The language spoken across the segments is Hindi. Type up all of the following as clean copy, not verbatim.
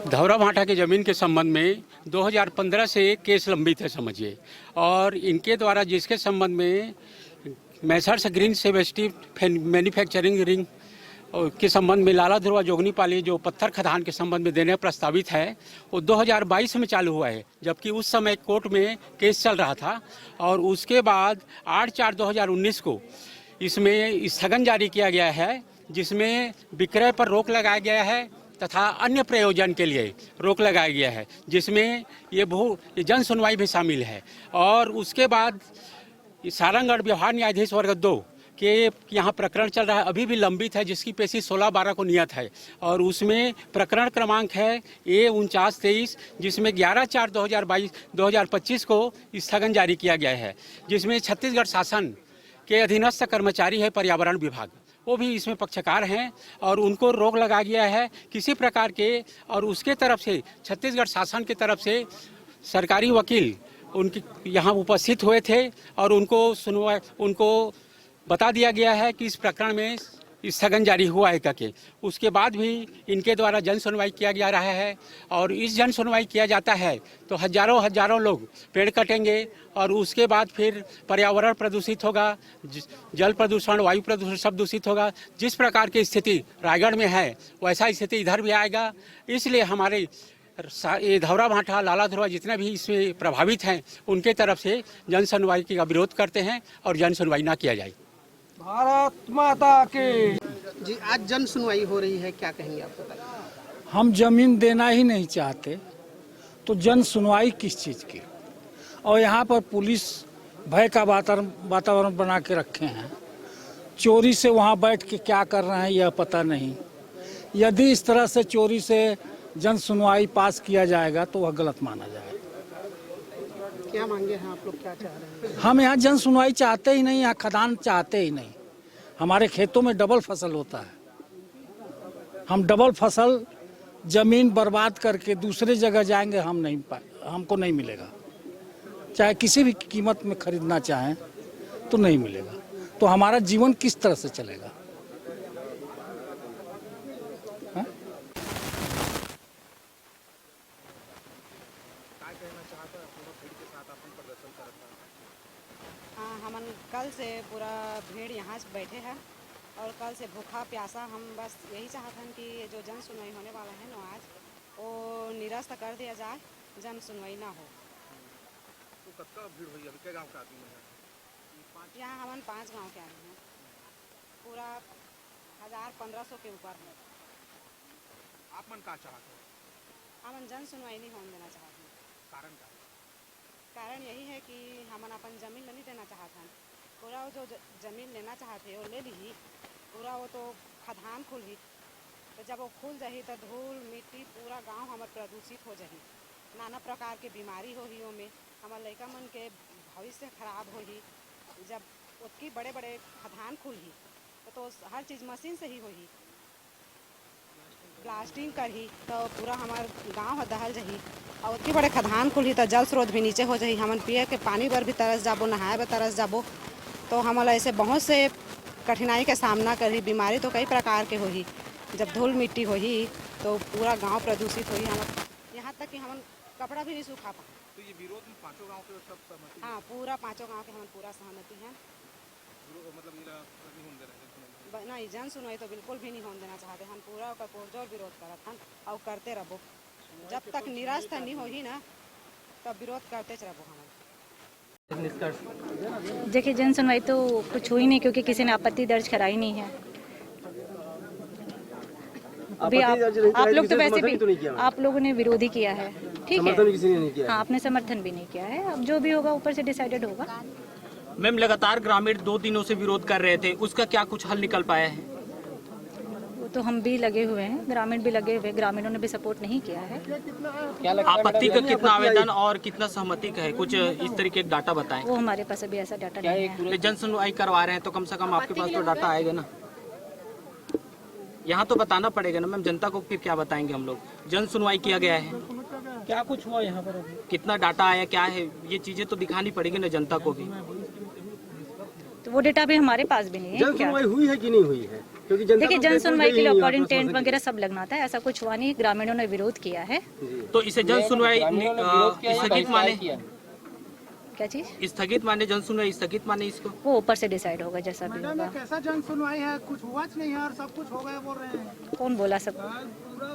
धौरा भाटा की ज़मीन के संबंध में 2015 से केस लंबित है समझिए, और इनके द्वारा जिसके संबंध में मैसर्स ग्रीन सेवेस्टिव मैन्युफैक्चरिंग रिंग के संबंध में लाला ध्रुवा जोगनी पाली जो पत्थर खदान के संबंध में देने प्रस्तावित है, वो 2022 में चालू हुआ है, जबकि उस समय कोर्ट में केस चल रहा था। और उसके बाद 8/4/2019 को इसमें स्थगन जारी किया गया है, जिसमें विक्रय पर रोक लगाया गया है तथा अन्य प्रयोजन के लिए रोक लगाया गया है, जिसमें ये जन सुनवाई भी शामिल है। और उसके बाद सारंगगढ़ व्यवहार न्यायाधीश वर्ग 2 के यहाँ प्रकरण चल रहा है, अभी भी लंबित है, जिसकी पेशी 16/12 को नियत है। और उसमें प्रकरण क्रमांक है A4923, जिसमें 11/4/2025 को स्थगन जारी किया गया है, जिसमें छत्तीसगढ़ शासन के अधीनस्थ कर्मचारी है पर्यावरण विभाग, वो भी इसमें पक्षकार हैं और उनको रोक लगाया गया है किसी प्रकार के। और उसके तरफ से छत्तीसगढ़ शासन की तरफ से सरकारी वकील उनकी यहाँ उपस्थित हुए थे और उनको बता दिया गया है कि इस प्रकरण में स्थगन जारी हुआ है करके। उसके बाद भी इनके द्वारा जन सुनवाई किया जा रहा है, और इस जन सुनवाई किया जाता है तो हजारों लोग पेड़ कटेंगे, और उसके बाद फिर पर्यावरण प्रदूषित होगा, जल प्रदूषण, वायु प्रदूषण सब दूषित होगा। जिस प्रकार की स्थिति रायगढ़ में है वैसा स्थिति इधर भी आएगा। इसलिए हमारे ये धौरा भाटा, लाला ध्रुवा जितने भी इसमें प्रभावित हैं उनके तरफ से जन सुनवाई का विरोध करते हैं और जन सुनवाई ना किया जाए। भारत माता के जी, आज जन सुनवाई हो रही है, क्या कहेंगे आप बताइए? हम जमीन देना ही नहीं चाहते तो जन सुनवाई किस चीज़ की? और यहाँ पर पुलिस भय का वातावरण बना के रखे हैं। चोरी से वहाँ बैठ के क्या कर रहे हैं यह पता नहीं। यदि इस तरह से चोरी से जन सुनवाई पास किया जाएगा तो वह गलत माना जाएगा। क्या मांगे हैं आप लोग, क्या चाह रहे हैं? हम यहाँ जन सुनवाई चाहते ही नहीं, यहाँ खदान चाहते ही नहीं। हमारे खेतों में डबल फसल होता है, हम डबल फसल जमीन बर्बाद करके दूसरे जगह जाएंगे, हमको नहीं मिलेगा। चाहे किसी भी कीमत में खरीदना चाहें तो नहीं मिलेगा, तो हमारा जीवन किस तरह से चलेगा? हमन कल से पूरा भीड़ यहाँ से बैठे हैं और कल से भूखा प्यासा हम बस यही चाहते हैं कि जो जन सुनवाई होने वाला है ना आज, वो निरस्त कर दिया जाए, जन सुनवाई ना हो। तो कब का भीड़ हुई? अभी क्या गांव का आदमी है? यहाँ हमन 5 गांव के आदमी हैं, पूरा 1000-1500 के ऊपर है। आप मन क्या चाहते हो? हमन जन सुनवाई नहीं होने देना चाहते। कारण क्या? कारण यही है कि हमन अपन जमीन नहीं देना चाहते हैं। पूरा वो जो जमीन लेना चाहते वो ले ली, पूरा वो तो खदान खुल ही, तो जब वो खुल जाही तो धूल मिट्टी पूरा गांव हमार प्रदूषित हो जाही, नाना प्रकार के बीमारी हो ही, में हमार लड़का मन के भविष्य खराब हो ही। जब उतनी बड़े बड़े खदान खुल ही तो हर चीज़ मशीन से ही हो ही, ब्लास्टिंग कर ही तो पूरा हमार गांव दहल जही, और उतनी बड़े खदान खुली तो जल स्रोत भी नीचे हो जाही। हमन पिए के पानी पर भी तरस जाबो, नहाए पर तरस जाबो, तो हमन ऐसे बहुत से कठिनाई का सामना करी। बीमारी तो कई प्रकार के होही, जब धूल मिट्टी होही तो पूरा गांव प्रदूषित होही। हम यहाँ तक कि हमन कपड़ा भी नहीं सूखा पा। तो ये विरोध में 5 गांव के सब सहमति? हाँ, पूरा 5 गांव के हमन पूरा सहमति है। मतलब नहीं होने दे रहे? नहीं, जन सुनवाई तो बिल्कुल भी नहीं होने देना चाहते। हम पूरा का पुरजोर विरोध करत हन और करते रहो, जब तक निराश नहीं होही ना तब विरोध करते रहो। हम देखिए, जन सुनवाई तो कुछ हुई नहीं, क्योंकि किसी ने आपत्ति दर्ज कराई नहीं है। अभी आप लोग तो वैसे भी आप लोगों ने विरोध ही किया है, ठीक है? हाँ, आपने समर्थन भी नहीं किया है। अब जो भी होगा ऊपर से डिसाइडेड होगा। मैम, लगातार ग्रामीण 2 दिनों से विरोध कर रहे थे, उसका क्या कुछ हल निकल पाया है? वो तो हम भी लगे हुए हैं, ग्रामीण भी लगे हुए, ग्रामीणों ने भी सपोर्ट नहीं किया है। आपत्ति का कितना आवेदन और कितना सहमति का है, कुछ इस तरीके का डाटा बताएं। वो हमारे पास अभी ऐसा डाटा नहीं है। जन सुनवाई करवा रहे हैं तो कम से कम आपके पास तो डाटा आएगा ना, यहाँ तो बताना पड़ेगा ना मैम। जनता को फिर क्या बताएंगे हम लोग? जन सुनवाई किया गया है, क्या कुछ हुआ यहाँ पर अभी? कितना डाटा आया, क्या है, ये चीजें तो दिखानी पड़ेगी ना जनता को भी। तो वो डेटा भी हमारे पास भी नहीं है जन क्या? सुनवाई हुई है कि नहीं हुई है? क्योंकि जनता देखिए को जन बिल्कुल सुनवाई के लिए यही नहीं अकॉर्डिंग आश्वासन टेंट दिया। वगैरह सब लगना था, ऐसा कुछ हुआ नहीं। ग्रामीणों ने विरोध किया है। तो इसे जन सुनवाई स्थगित माने, क्या चीज? स्थगित माने, जन सुनवाई स्थगित माने इसको। वो ऊपर से डिसाइड होगा जैसा भी मैडम, होगा। ये कैसा जन सुनवाई है? कुछ हुआ नहीं है और सब कुछ हो गया बोल रहे हैं। कौन बोला सब? पूरा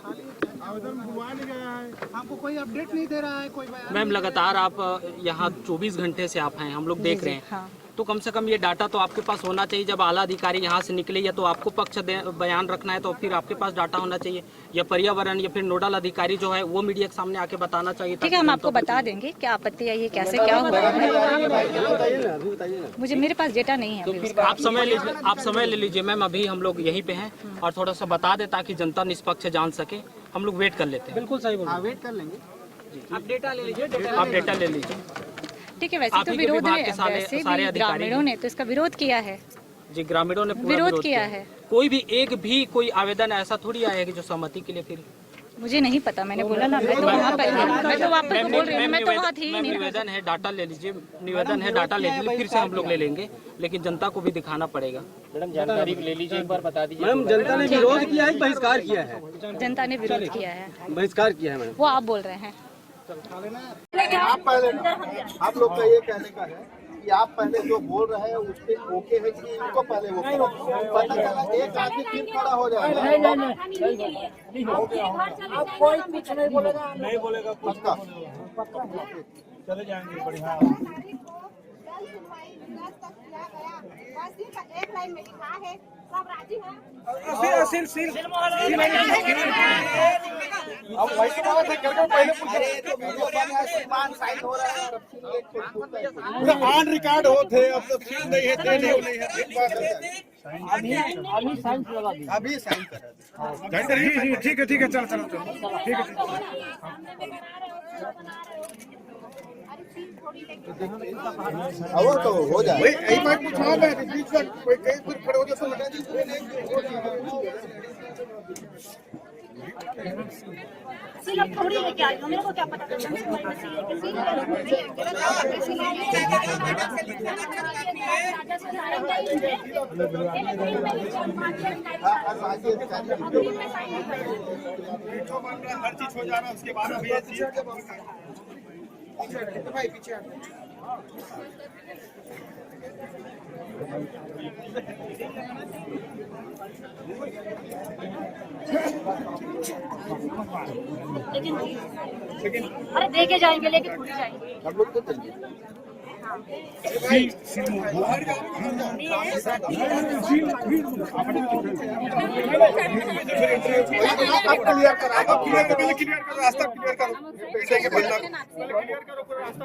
खाली आवेदन हुआ नहीं गया है, हमको कोई अपडेट नहीं दे रहा है, कोई बयान मैम लगातार आप यहाँ 24 घंटे से आप हैं, हम लोग देख रहे हैं, हाँ। तो कम से कम ये डाटा तो आपके पास होना चाहिए। जब आला अधिकारी यहाँ से निकले या तो आपको पक्ष बयान रखना है तो फिर आपके पास डाटा होना चाहिए, या पर्यावरण या फिर नोडल अधिकारी जो है वो मीडिया के सामने आके बताना चाहिए। ठीक है, हम आपको बता देंगे क्या आपत्ति आई है, कैसे क्या हुआ है। बताइए ना, अभी बताइए ना। मुझे मेरे पास डेटा नहीं है अभी उसका। आप समय ले लीजिए मैम, अभी हम लोग यहीं पे हैं और थोड़ा सा बता दे ताकि जनता निष्पक्ष जान सके। हम लोग वेट कर लेते हैं। बिल्कुल सही बोल रहे हैं। वेट कर लेंगे। आप डेटा ले लीजिए। ठीक है, वैसे आप तो ही के विरोध विभाग है, के सारे वैसे भी अधिकारी ग्रामीणों ने तो इसका विरोध किया है। जी, ग्रामीणों ने पूरा विरोध किया है। कोई भी एक भी कोई आवेदन ऐसा थोड़ी आया है कि जो सहमति के लिए फिर मुझे नहीं पता, मैंने बोला ना, मैं तो वहाँ पर मैं तो वापस बोल रही हूँ, मैं तो वहाँ थी ही नहीं। निवेदन है डाटा ले लीजिए, निवेदन है डाटा ले लीजिए, फिर से हम लोग ले लेंगे, लेकिन जनता को भी दिखाना पड़ेगा। मैडम जनता ने विरोध किया है, बहिष्कार किया है? जनता ने विरोध किया है, बहिष्कार किया है मैडम। वो आप बोल रहे हैं। आप लोग का ये कहने का है कि आप पहले जो बोल रहे हैं उस पे ओके है कि इनको पहले वो पता चला एक आदमी फिर खड़ा हो जाएगा। अब कोई कुछ नहीं बोलेगा, नहीं बोलेगा पक्का। चले जाएंगे बढ़िया। एक लाइन में लिखा है, सब राजी हैं। अब वैसे बात है, क्योंकि पहले पूछे साइन हो रहा है, पूरा ऑन रिकॉर्ड होते, अब तो सील नहीं है, दे नहीं है, एक बात है। अभी साइंस लगा दी। अभी साइन करा। ठीक है, चलो ठीक है। वो तो हो जाए। यही बात पूछा मैं कि बीच में कोई कहीं कुछ खड़े हो जाए तो लगा सिर्फ थोड़ी लेके आई हूँ, मेरे को क्या पता हर चीज हो जाना, उसके बाद अभी भाई पीछे लेकिन अरे दे के जाएंगे, लेके थोड़ी जाएंगे। हम लोग तो चलिए। आप क्लियर करो, रास्ता क्लियर करो, पैसे के बदला क्लियर करो पूरा रास्ता।